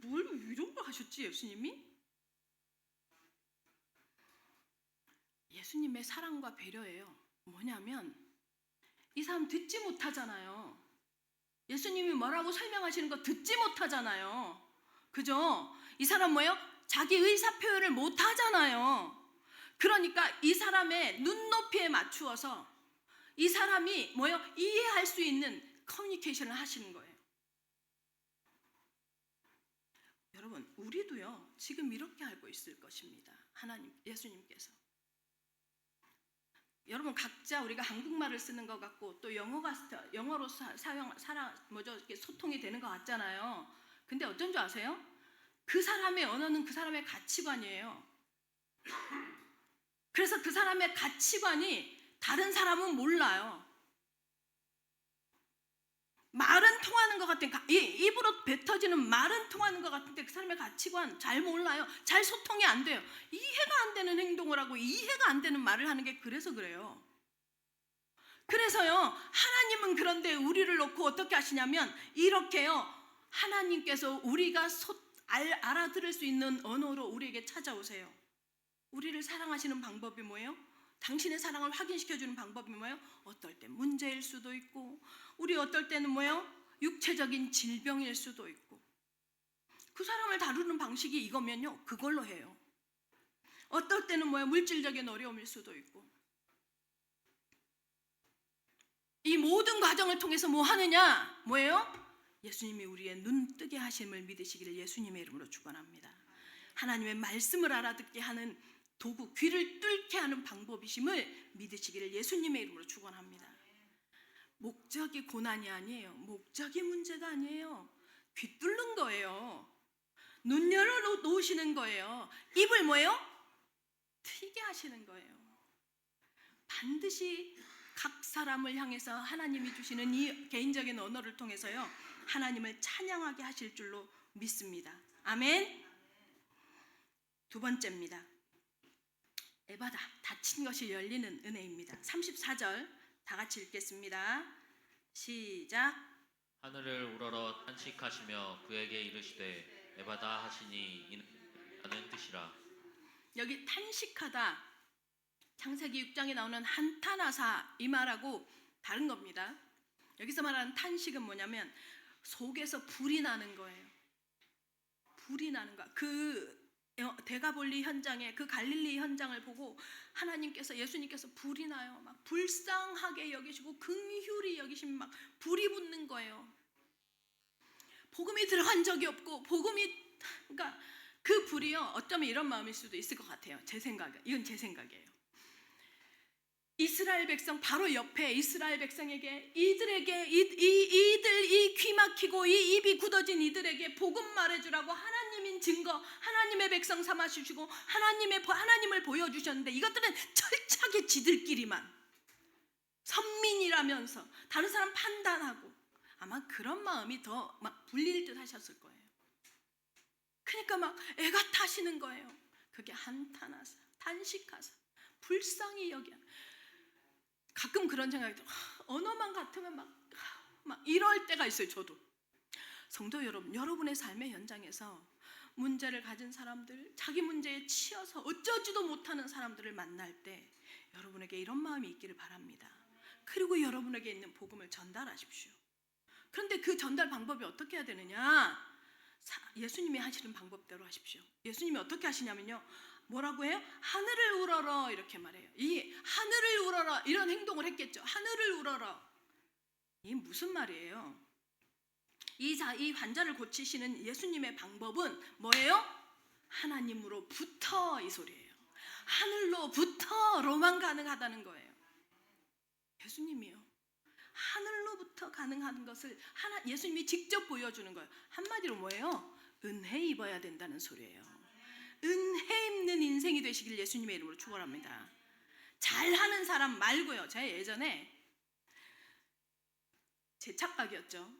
뭘 이런 걸 하셨지 예수님이? 예수님의 사랑과 배려예요. 뭐냐면 이 사람 듣지 못하잖아요. 예수님이 뭐라고 설명하시는 거 듣지 못하잖아요. 그죠? 이 사람 뭐예요? 자기 의사 표현을 못하잖아요. 그러니까 이 사람의 눈높이에 맞추어서 이 사람이 이해할 수 있는 커뮤니케이션을 하시는 거예요. 여러분, 우리도요 지금 이렇게 알고 있을 것입니다. 하나님, 예수님께서. 여러분, 각자 우리가 한국말을 쓰는 것 같고 또 영어로 이렇게 소통이 되는 것 같잖아요. 근데 어쩐 줄 아세요? 그 사람의 언어는 그 사람의 가치관이에요. 그래서 그 사람의 가치관이 다른 사람은 몰라요. 말은 통하는 것 같은, 입으로 뱉어지는 말은 통하는 것 같은데 그 사람의 가치관 잘 몰라요. 잘 소통이 안 돼요. 이해가 안 되는 행동을 하고 이해가 안 되는 말을 하는 게 그래서 그래요. 그래서요, 하나님은 그런데 우리를 놓고 어떻게 하시냐면 이렇게요, 하나님께서 우리가 알아들을 수 있는 언어로 우리에게 찾아오세요. 우리를 사랑하시는 방법이 뭐예요? 당신의 사랑을 확인시켜주는 방법이 뭐예요? 어떨 때 문제일 수도 있고, 우리 어떨 때는 뭐예요? 육체적인 질병일 수도 있고, 그 사람을 다루는 방식이 이거면요 그걸로 해요. 어떨 때는 뭐예요? 물질적인 어려움일 수도 있고. 이 모든 과정을 통해서 뭐 하느냐? 뭐예요? 예수님이 우리의 눈 뜨게 하심을 믿으시기를 예수님의 이름으로 축원합니다. 하나님의 말씀을 알아듣게 하는 도구, 귀를 뚫게 하는 방법이심을 믿으시기를 예수님의 이름으로 축원합니다. 목적이 고난이 아니에요. 목적이 문제가 아니에요. 귀 뚫는 거예요. 눈 열어 놓으시는 거예요. 입을 뭐예요? 트이게 하시는 거예요. 반드시 각 사람을 향해서 하나님이 주시는 이 개인적인 언어를 통해서요, 하나님을 찬양하게 하실 줄로 믿습니다. 아멘. 두 번째입니다. 에바다, 닫힌 것이 열리는 은혜입니다. 34절 다 같이 읽겠습니다. 시작. 하늘을 우러러 탄식하시며 그에게 이르시되 에바다 하시니 이는 뜻이라. 여기 탄식하다, 창세기 6장에 나오는 한탄하사 이 말하고 다른 겁니다. 여기서 말하는 탄식은 뭐냐면 속에서 불이 나는 거예요. 불이 나는 거. 그 데가볼리 현장에, 그 갈릴리 현장을 보고 하나님께서, 예수님께서 불이 나요. 막 불쌍하게 여기시고 긍휼히 여기시면 막 불이 붙는 거예요. 복음이 들어간 적이 없고 그러니까 그 불이요, 어쩌면 이런 마음일 수도 있을 것 같아요. 제 생각은, 이건 제 생각이에요. 이스라엘 백성 바로 옆에 이스라엘 백성에게, 이들에게 이 귀 막히고 이 입이 굳어진 이들에게 복음 말해주라고 하나님인 증거, 하나님의 백성 삼아 주시고 하나님을 보여주셨는데, 이것들은 철저하게 지들끼리만 선민이라면서 다른 사람 판단하고, 아마 그런 마음이 더 막 불릴 듯 하셨을 거예요. 그러니까 막 애가 타시는 거예요. 그게 한탄하사, 탄식하사, 불쌍히 여겨. 가끔 그런 생각이 들어요. 언어만 같으면 막 이럴 때가 있어요. 저도. 성도 여러분, 여러분의 삶의 현장에서 문제를 가진 사람들, 자기 문제에 치여서 어쩌지도 못하는 사람들을 만날 때 여러분에게 이런 마음이 있기를 바랍니다. 그리고 여러분에게 있는 복음을 전달하십시오. 그런데 그 전달 방법이 어떻게 해야 되느냐? 예수님이 하시는 방법대로 하십시오. 예수님이 어떻게 하시냐면요, 뭐라고 해요? 하늘을 우러러, 이렇게 말해요. 이 하늘을 우러러, 이런 행동을 했겠죠. 하늘을 우러러. 이게 무슨 말이에요? 이 환자를 고치시는 예수님의 방법은 뭐예요? 하나님으로부터, 이 소리예요. 하늘로부터로만 가능하다는 거예요. 예수님이요, 하늘로부터 가능한 것을 예수님이 직접 보여주는 거예요. 한마디로 뭐예요? 은혜 입어야 된다는 소리예요. 은혜 입는 인생이 되시길 예수님의 이름으로 축원합니다. 잘하는 사람 말고요. 제가 예전에 제 착각이었죠.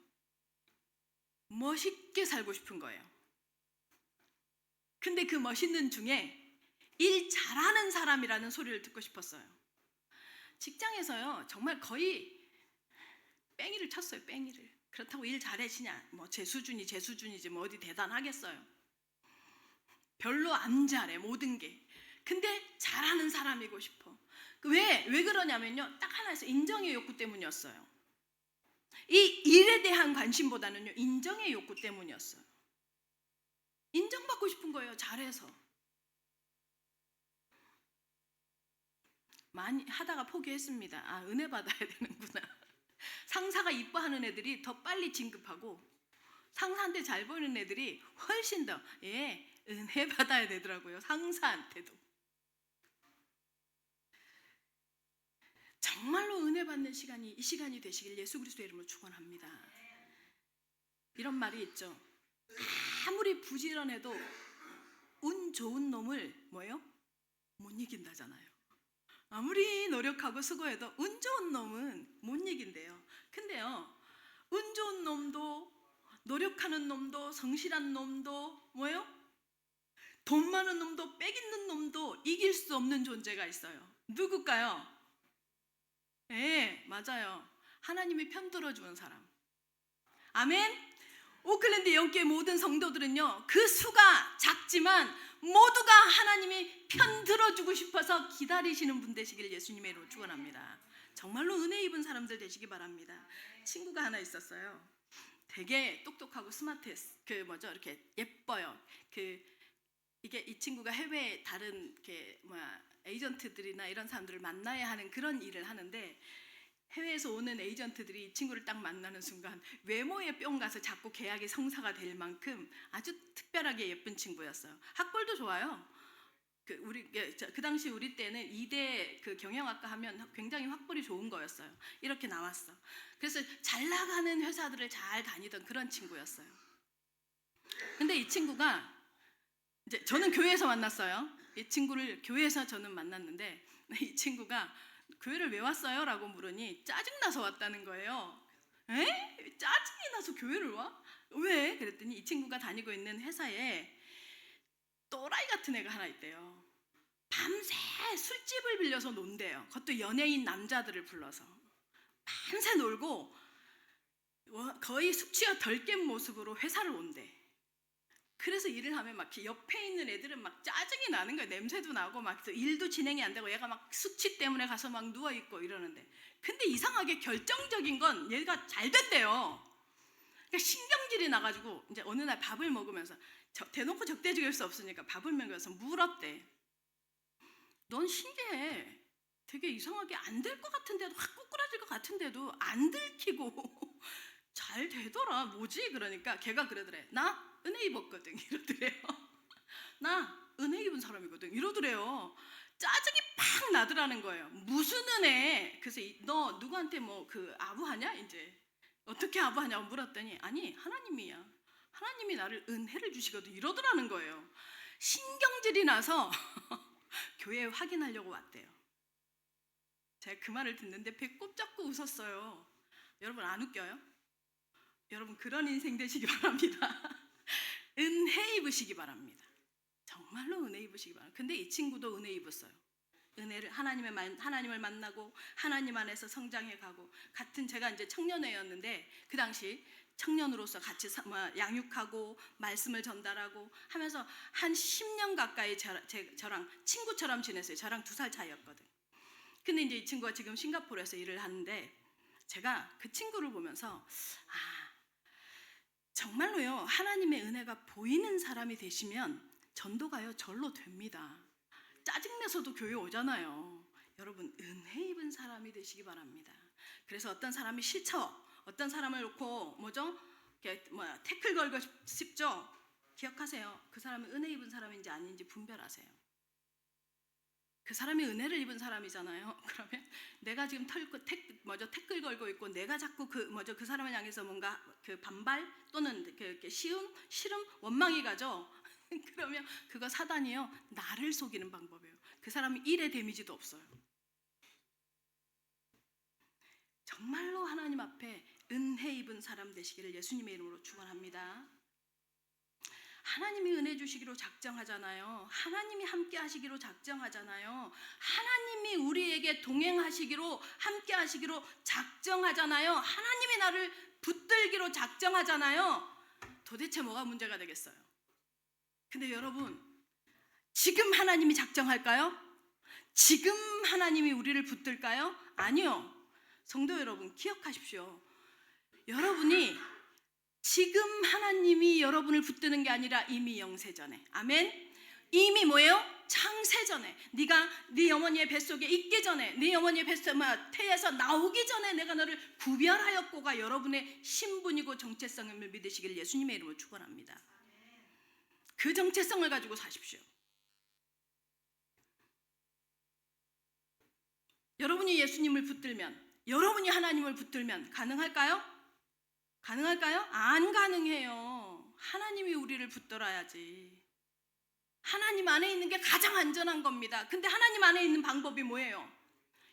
멋있게 살고 싶은 거예요. 근데 그 멋있는 중에 일 잘하는 사람이라는 소리를 듣고 싶었어요. 직장에서요, 정말 거의 뺑이를 쳤어요. 뺑이를. 그렇다고 일 잘하시냐, 뭐 제 수준이지 뭐 어디 대단하겠어요. 별로 안 잘해, 모든 게. 근데 잘하는 사람이고 싶어. 왜 그러냐면요, 딱 하나 있어. 인정의 욕구 때문이었어요. 이 일에 대한 관심보다는요, 인정의 욕구 때문이었어요. 인정받고 싶은 거예요, 잘해서. 많이 하다가 포기했습니다. 아, 은혜 받아야 되는구나. 상사가 이뻐하는 애들이 더 빨리 진급하고 상사한테 잘 보이는 애들이 훨씬 더 은혜 받아야 되더라고요. 상사한테도. 정말로 은혜 받는 시간이 이 시간이 되시길 예수 그리스도의 이름으로 축원합니다. 이런 말이 있죠. 아무리 부지런해도 운 좋은 놈을 못 이긴다잖아요. 아무리 노력하고 수고해도 운 좋은 놈은 못 이긴대요. 근데요, 운 좋은 놈도 노력하는 놈도 성실한 놈도 돈 많은 놈도 빽 있는 놈도 이길 수 없는 존재가 있어요. 누굴까요? 네, 맞아요. 하나님이 편들어 주는 사람. 아멘. 오클랜드 영교회 모든 성도들은요, 그 수가 작지만 모두가 하나님이 편들어 주고 싶어서 기다리시는 분 되시길 예수님의 이름으로 축원합니다. 정말로 은혜 입은 사람들 되시기 바랍니다. 친구가 하나 있었어요. 되게 똑똑하고 스마트했어. 이렇게 예뻐요. 이게 이 친구가 해외 다른 에이전트들이나 이런 사람들을 만나야 하는 그런 일을 하는데, 해외에서 오는 에이전트들이 이 친구를 딱 만나는 순간 외모에 뿅 가서 자꾸 계약이 성사가 될 만큼 아주 특별하게 예쁜 친구였어요. 학벌도 좋아요. 그 당시 우리 때는 2대 경영학과 하면 굉장히 학벌이 좋은 거였어요. 이렇게 나왔어. 그래서 잘 나가는 회사들을 잘 다니던 그런 친구였어요. 근데 이 친구가 이제 저는 교회에서 만났어요. 이 친구를 교회에서 저는 만났는데, 이 친구가 교회를 왜 왔어요? 라고 물으니 짜증나서 왔다는 거예요. 에? 짜증이 나서 교회를 와? 왜? 그랬더니 이 친구가 다니고 있는 회사에 또라이 같은 애가 하나 있대요. 밤새 술집을 빌려서 논대요. 그것도 연예인 남자들을 불러서 밤새 놀고 거의 숙취가 덜 깬 모습으로 회사를 온대. 그래서 일을 하면 막 옆에 있는 애들은 막 짜증이 나는 거예요. 냄새도 나고 막 일도 진행이 안 되고 얘가 막 숙취 때문에 가서 막 누워 있고 이러는데, 근데 이상하게 결정적인 건 얘가 잘 됐대요. 그러니까 신경질이 나가지고 이제 어느 날 밥을 먹으면서 대놓고 적대적일 수 없으니까 밥을 먹으면서 물었대. 넌 신기해. 되게 이상하게 안 될 것 같은데도, 확 꾸꾸라질 것 같은데도 안 들키고 잘 되더라. 뭐지? 그러니까 걔가 그러더래. 나 은혜 입었거든 이러더래요. 나 은혜 입은 사람이거든 이러더래요. 짜증이 팍 나더라는 거예요. 무슨 은혜? 그래서 너 누구한테 아부하냐? 이제 어떻게 아부하냐고 물었더니 아니 하나님이야. 하나님이 나를 은혜를 주시거든 이러더라는 거예요. 신경질이 나서 교회에 확인하려고 왔대요. 제가 그 말을 듣는데 배꼽 잡고 웃었어요. 여러분 안 웃겨요? 여러분 그런 인생 되시기 바랍니다. 은혜 입으시기 바랍니다. 정말로 은혜 입으시기 바랍니다. 근데 이 친구도 은혜 입었어요. 은혜를 하나님을 만나고 하나님 안에서 성장해 가고, 같은 제가 이제 청년회였는데 그 당시 청년으로서 같이 양육하고 말씀을 전달하고 하면서 한 10년 가까이 저랑 친구처럼 지냈어요. 저랑 2살 차이였거든. 근데 이제 이 친구가 지금 싱가포르에서 일을 하는데, 제가 그 친구를 보면서 정말로요, 하나님의 은혜가 보이는 사람이 되시면 전도가요 절로 됩니다. 짜증내서도 교회 오잖아요. 여러분 은혜 입은 사람이 되시기 바랍니다. 그래서 어떤 사람이 싫죠? 어떤 사람을 놓고 태클 걸고 싶죠? 기억하세요. 그 사람이 은혜 입은 사람인지 아닌지 분별하세요. 그 사람이 은혜를 입은 사람이잖아요. 그러면 내가 지금 태클 걸고 있고 내가 자꾸 그 사람을 향해서 뭔가 반발 또는 싫음, 원망이 가죠. 그러면 그거 사단이요 나를 속이는 방법이에요. 그 사람이 일의 데미지도 없어요. 정말로 하나님 앞에 은혜 입은 사람 되시기를 예수님의 이름으로 축원합니다. 하나님이 은혜 주시기로 작정하잖아요. 하나님이 함께 하시기로 작정하잖아요. 하나님이 우리에게 동행하시기로 함께 하시기로 작정하잖아요. 하나님이 나를 붙들기로 작정하잖아요. 도대체 뭐가 문제가 되겠어요? 근데 여러분, 지금 하나님이 작정할까요? 지금 하나님이 우리를 붙들까요? 아니요. 성도 여러분 기억하십시오. 여러분이 지금 하나님이 여러분을 붙드는 게 아니라 이미 영세전에, 아멘. 이미 뭐예요? 창세전에 네가 네 어머니의 뱃속에 있기 전에 네 어머니의 태에서 나오기 전에 내가 너를 구별하였고가 여러분의 신분이고 정체성을 믿으시길 예수님의 이름으로 축원합니다. 그 정체성을 가지고 사십시오. 여러분이 예수님을 붙들면, 여러분이 하나님을 붙들면 가능할까요? 가능할까요? 안 가능해요. 하나님이 우리를 붙들어야지. 하나님 안에 있는 게 가장 안전한 겁니다. 근데 하나님 안에 있는 방법이 뭐예요?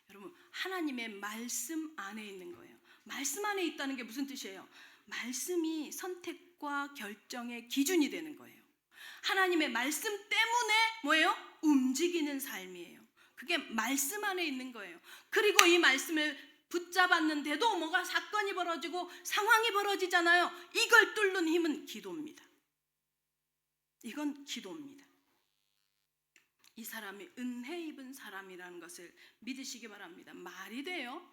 여러분, 하나님의 말씀 안에 있는 거예요. 말씀 안에 있다는 게 무슨 뜻이에요? 말씀이 선택과 결정의 기준이 되는 거예요. 하나님의 말씀 때문에 뭐예요? 움직이는 삶이에요. 그게 말씀 안에 있는 거예요. 그리고 이 말씀을 붙잡았는데도 뭐가 사건이 벌어지고 상황이 벌어지잖아요. 이걸 뚫는 힘은 기도입니다. 이건 기도입니다. 이 사람이 은혜 입은 사람이라는 것을 믿으시기 바랍니다. 말이 돼요?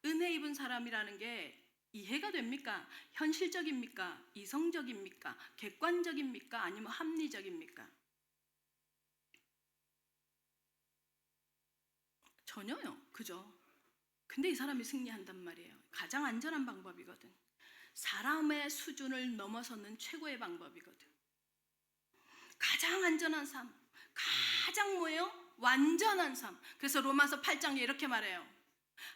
은혜 입은 사람이라는 게 이해가 됩니까? 현실적입니까? 이성적입니까? 객관적입니까? 아니면 합리적입니까? 전혀요. 그죠? 근데 이 사람이 승리한단 말이에요. 가장 안전한 방법이거든. 사람의 수준을 넘어서는 최고의 방법이거든. 가장 안전한 삶, 가장 뭐예요? 완전한 삶. 그래서 로마서 8장에 이렇게 말해요.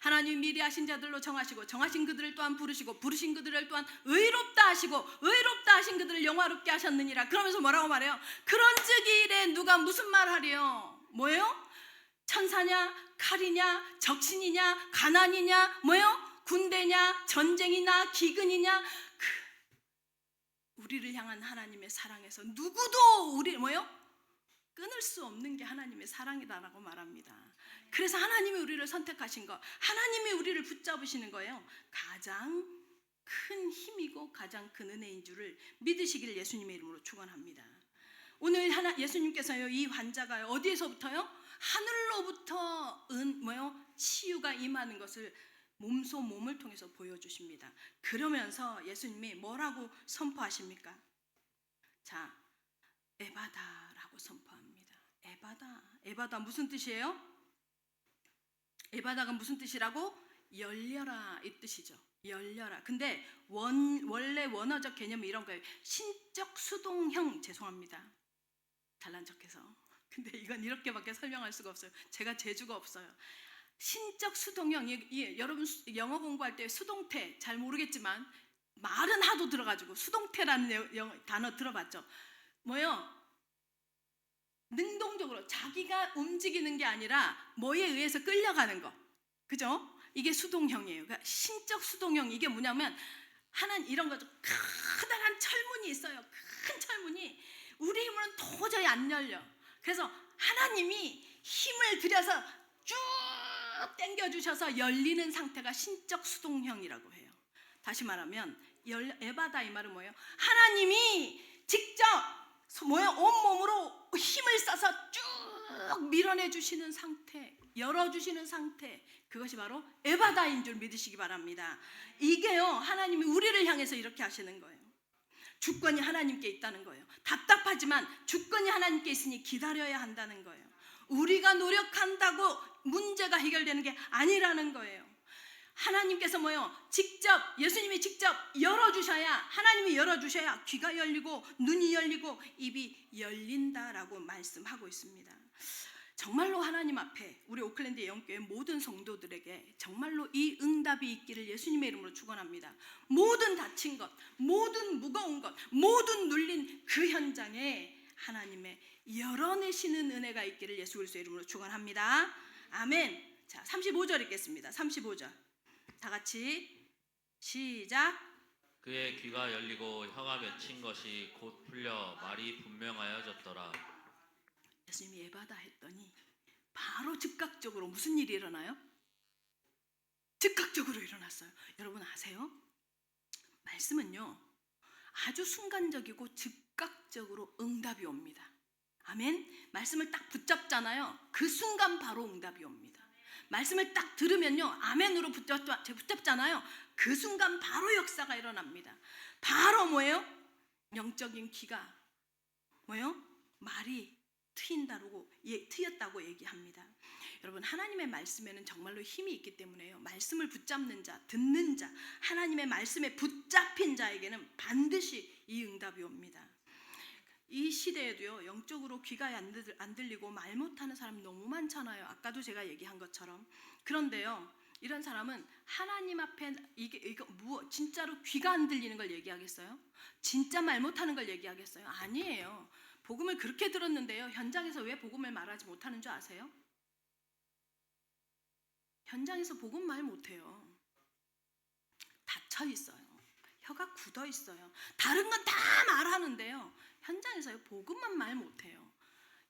하나님 미리 하신 자들로 정하시고 정하신 그들을 또한 부르시고 부르신 그들을 또한 의롭다 하시고 의롭다 하신 그들을 영화롭게 하셨느니라. 그러면서 뭐라고 말해요? 그런즉 이 일에 누가 무슨 말 하리요? 뭐예요? 천사냐, 칼이냐, 적신이냐, 가난이냐, 뭐예요? 군대냐, 전쟁이냐, 기근이냐. 우리를 향한 하나님의 사랑에서 누구도 우리 뭐예요? 끊을 수 없는 게 하나님의 사랑이다라고 말합니다. 그래서 하나님이 우리를 선택하신 거, 하나님이 우리를 붙잡으시는 거예요. 가장 큰 힘이고 가장 큰 은혜인 줄을 믿으시길 예수님의 이름으로 축원합니다. 오늘 예수님께서요, 이 환자가요, 어디에서부터요? 하늘로부터 치유가 임하는 것을 몸을 통해서 보여주십니다. 그러면서 예수님이 뭐라고 선포하십니까? 자, 에바다라고 선포합니다. 에바다 무슨 뜻이에요? 에바다가 무슨 뜻이라고? 열려라 이 뜻이죠. 열려라. 근데 원래 원어적 개념이 이런 거예요. 신적 수동형, 죄송합니다. 잘난 척해서. 근데 이건 이렇게밖에 설명할 수가 없어요. 제가 재주가 없어요. 신적 수동형, 여러분 영어 공부할 때 수동태 잘 모르겠지만 말은 하도 들어가지고 수동태라는 단어 들어봤죠? 뭐요? 능동적으로 자기가 움직이는 게 아니라 뭐에 의해서 끌려가는 거, 그죠? 이게 수동형이에요. 그러니까 신적 수동형, 이게 뭐냐면 이런 거죠. 커다란 철문이 있어요. 큰 철문이 우리 힘으로는 도저히 안 열려. 그래서 하나님이 힘을 들여서 쭉 당겨주셔서 열리는 상태가 신적 수동형이라고 해요. 다시 말하면 에바다 이 말은 뭐예요? 하나님이 직접 온몸으로 힘을 써서 쭉 밀어내주시는 상태, 열어주시는 상태, 그것이 바로 에바다인 줄 믿으시기 바랍니다. 이게요, 하나님이 우리를 향해서 이렇게 하시는 거예요. 주권이 하나님께 있다는 거예요. 답답하지만 주권이 하나님께 있으니 기다려야 한다는 거예요. 우리가 노력한다고 문제가 해결되는 게 아니라는 거예요. 하나님께서 예수님이 직접 열어주셔야, 하나님이 열어주셔야 귀가 열리고 눈이 열리고 입이 열린다라고 말씀하고 있습니다. 정말로 하나님 앞에 우리 오클랜드 영교회 모든 성도들에게 정말로 이 응답이 있기를 예수님의 이름으로 축원합니다. 모든 다친 것, 모든 무거운 것, 모든 눌린 그 현장에 하나님의 열어내시는 은혜가 있기를 예수 그리스도의 이름으로 축원합니다. 아멘. 자, 35절 읽겠습니다. 35절 다 같이 시작. 그의 귀가 열리고 혀가 맺힌 것이 곧 풀려 말이 분명하여졌더라. 예수님이 에바다 했더니 바로 즉각적으로 무슨 일이 일어나요? 즉각적으로 일어났어요. 여러분 아세요? 말씀은요, 아주 순간적이고 즉각적으로 응답이 옵니다. 아멘. 말씀을 딱 붙잡잖아요. 그 순간 바로 응답이 옵니다. 말씀을 딱 들으면요, 아멘으로 붙잡잖아요. 그 순간 바로 역사가 일어납니다. 바로 영적인 귀가 말이 트였다고 얘기합니다. 여러분, 하나님의 말씀에는 정말로 힘이 있기 때문에요. 말씀을 붙잡는 자, 듣는 자, 하나님의 말씀에 붙잡힌 자에게는 반드시 이 응답이 옵니다. 이 시대에도요, 영적으로 귀가 안 들리고 말 못하는 사람이 너무 많잖아요. 아까도 제가 얘기한 것처럼. 그런데요, 이런 사람은 하나님 앞에 진짜로 귀가 안 들리는 걸 얘기하겠어요? 진짜 말 못하는 걸 얘기하겠어요? 아니에요. 복음을 그렇게 들었는데요, 현장에서 왜 복음을 말하지 못하는 줄 아세요? 현장에서 복음 말 못해요. 닫혀 있어요. 혀가 굳어 있어요. 다른 건 다 말하는데요, 현장에서요, 복음만 말 못해요.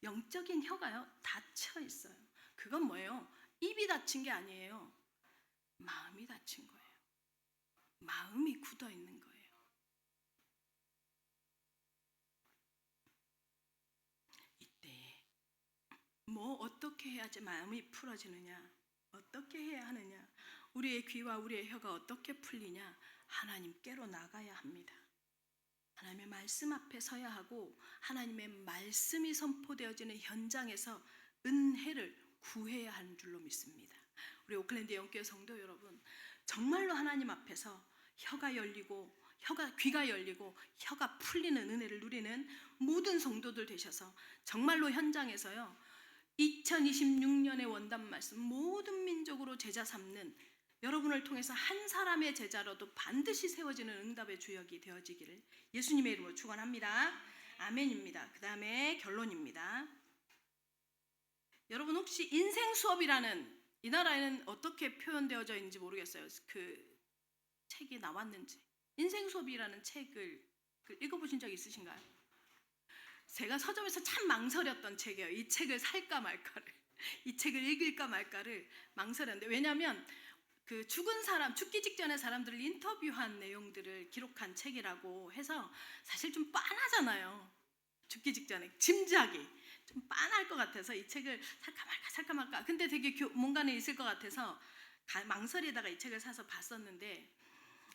영적인 혀가요, 닫혀 있어요. 그건 뭐예요? 입이 닫힌 게 아니에요. 마음이 닫힌 거예요. 마음이 굳어 있는 거예요. 이때 어떻게 해야지 마음이 풀어지느냐? 어떻게 해야 하느냐? 우리의 귀와 우리의 혀가 어떻게 풀리냐? 하나님께로 나가야 합니다. 하나님의 말씀 앞에 서야 하고, 하나님의 말씀이 선포되어지는 현장에서 은혜를 구해야 하는 줄로 믿습니다. 우리 오클랜드 영교회 성도 여러분, 정말로 하나님 앞에서 귀가 열리고 혀가 풀리는 은혜를 누리는 모든 성도들 되셔서 정말로 현장에서요, 2026년의 원단 말씀, 모든 민족으로 제자 삼는 여러분을 통해서 한 사람의 제자로도 반드시 세워지는 응답의 주역이 되어지기를 예수님의 이름으로 축원합니다. 아멘입니다. 그 다음에 결론입니다. 여러분, 혹시 인생 수업이라는, 이 나라에는 어떻게 표현되어져 있는지 모르겠어요. 그 책이 나왔는지. 인생 수업이라는 책을 읽어보신 적 있으신가요? 제가 서점에서 참 망설였던 책이에요. 이 책을 살까 말까를, 이 책을 읽을까 말까를 망설였는데, 왜냐하면 그 죽기 직전에 사람들을 인터뷰한 내용들을 기록한 책이라고 해서 사실 좀 빤하잖아요. 죽기 직전에 짐작이 좀 빤할 것 같아서 이 책을 살까 말까. 근데 되게 뭔가는 있을 것 같아서 망설이다가 이 책을 사서 봤었는데,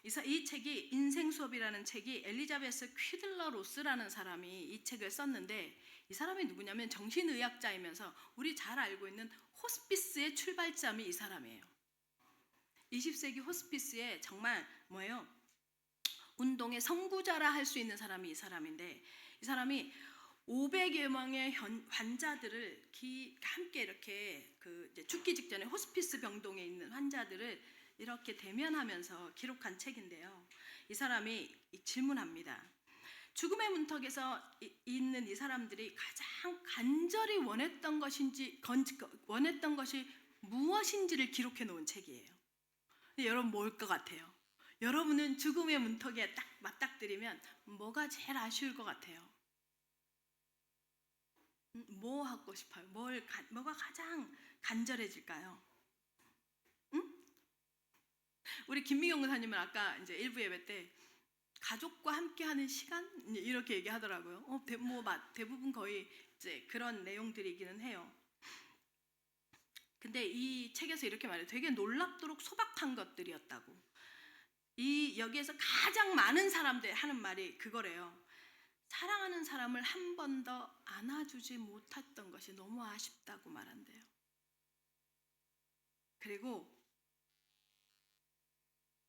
이 책이 인생 수업이라는 책이 엘리자베스 퀴들러 로스라는 사람이 이 책을 썼는데, 이 사람이 누구냐면 정신의학자이면서 우리 잘 알고 있는 호스피스의 출발점이 이 사람이에요. 20세기 호스피스에 정말 운동의 선구자라 할 수 있는 사람이 이 사람인데, 이 사람이 500여 명의 환자들을 함께 이렇게 이제 죽기 직전에 호스피스 병동에 있는 환자들을 이렇게 대면하면서 기록한 책인데요. 이 사람이 질문합니다. 죽음의 문턱에서 있는 이 사람들이 가장 간절히 원했던 것이 무엇인지를 기록해 놓은 책이에요. 여러분, 뭘 것 같아요? 여러분은 죽음의 문턱에 딱 맞닥뜨리면 뭐가 제일 아쉬울 것 같아요? 뭐 하고 싶어요? 뭐가 가장 간절해질까요? 우리 김미경 의사님은 아까 이제 일부 예배 때 가족과 함께하는 시간 이렇게 얘기하더라고요. 대부분 거의 이제 그런 내용들이기는 해요. 근데 이 책에서 이렇게 말해요. 되게 놀랍도록 소박한 것들이었다고. 여기에서 가장 많은 사람들이 하는 말이 그거래요. 사랑하는 사람을 한 번 더 안아주지 못했던 것이 너무 아쉽다고 말한대요. 그리고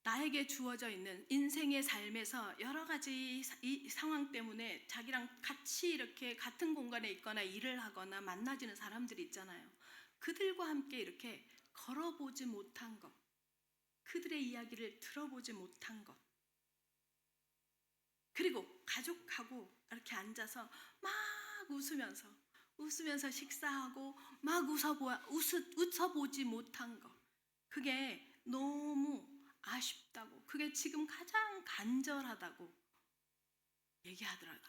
나에게 주어져 있는 인생의 삶에서 여러 가지 이 상황 때문에 자기랑 같이 이렇게 같은 공간에 있거나 일을 하거나 만나지는 사람들이 있잖아요. 그들과 함께 이렇게 걸어보지 못한 것, 그들의 이야기를 들어보지 못한 것, 그리고 가족하고 이렇게 앉아서 막 웃으면서 식사하고 막 웃어보지 못한 것, 그게 너무 아쉽다고, 그게 지금 가장 간절하다고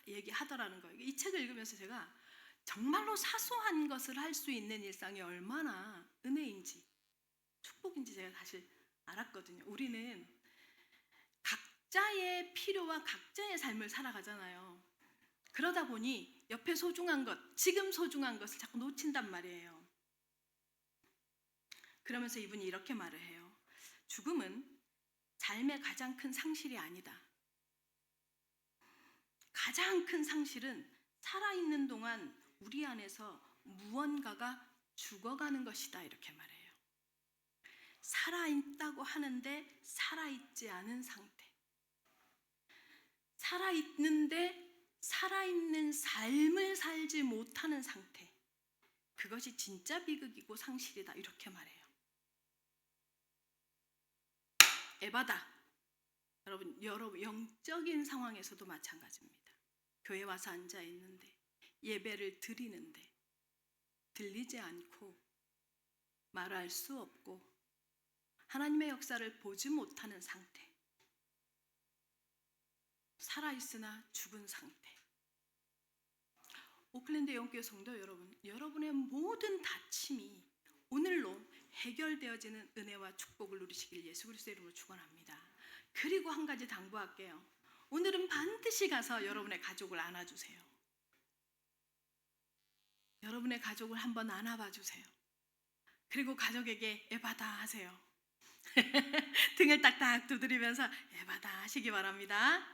얘기하더라는 거예요. 이 책을 읽으면서 제가 정말로 사소한 것을 할 수 있는 일상이 얼마나 은혜인지, 축복인지 제가 사실 알았거든요. 우리는 각자의 필요와 각자의 삶을 살아가잖아요. 그러다 보니 옆에 소중한 것, 지금 소중한 것을 자꾸 놓친단 말이에요. 그러면서 이분이 이렇게 말을 해요. 죽음은 삶의 가장 큰 상실이 아니다. 가장 큰 상실은 살아있는 동안 우리 안에서 무언가가 죽어가는 것이다 이렇게 말해요. 살아있다고 하는데 살아있지 않은 상태. 살아있는데 살아있는 삶을 살지 못하는 상태. 그것이 진짜 비극이고 상실이다 이렇게 말해요. 에바다. 여러분 영적인 상황에서도 마찬가지입니다. 교회 와서 앉아 있는데 예배를 드리는데 들리지 않고 말할 수 없고 하나님의 역사를 보지 못하는 상태. 살아있으나 죽은 상태. 오클랜드 영교회 성도 여러분, 여러분의 모든 다침이 오늘로 해결되어지는 은혜와 축복을 누리시길 예수 그리스도의 이름으로 축원합니다. 그리고 한 가지 당부할게요. 오늘은 반드시 가서 여러분의 가족을 안아주세요. 여러분의 가족을 한번 안아봐 주세요. 그리고 가족에게 에바다 하세요. 등을 딱딱 두드리면서 에바다 하시기 바랍니다.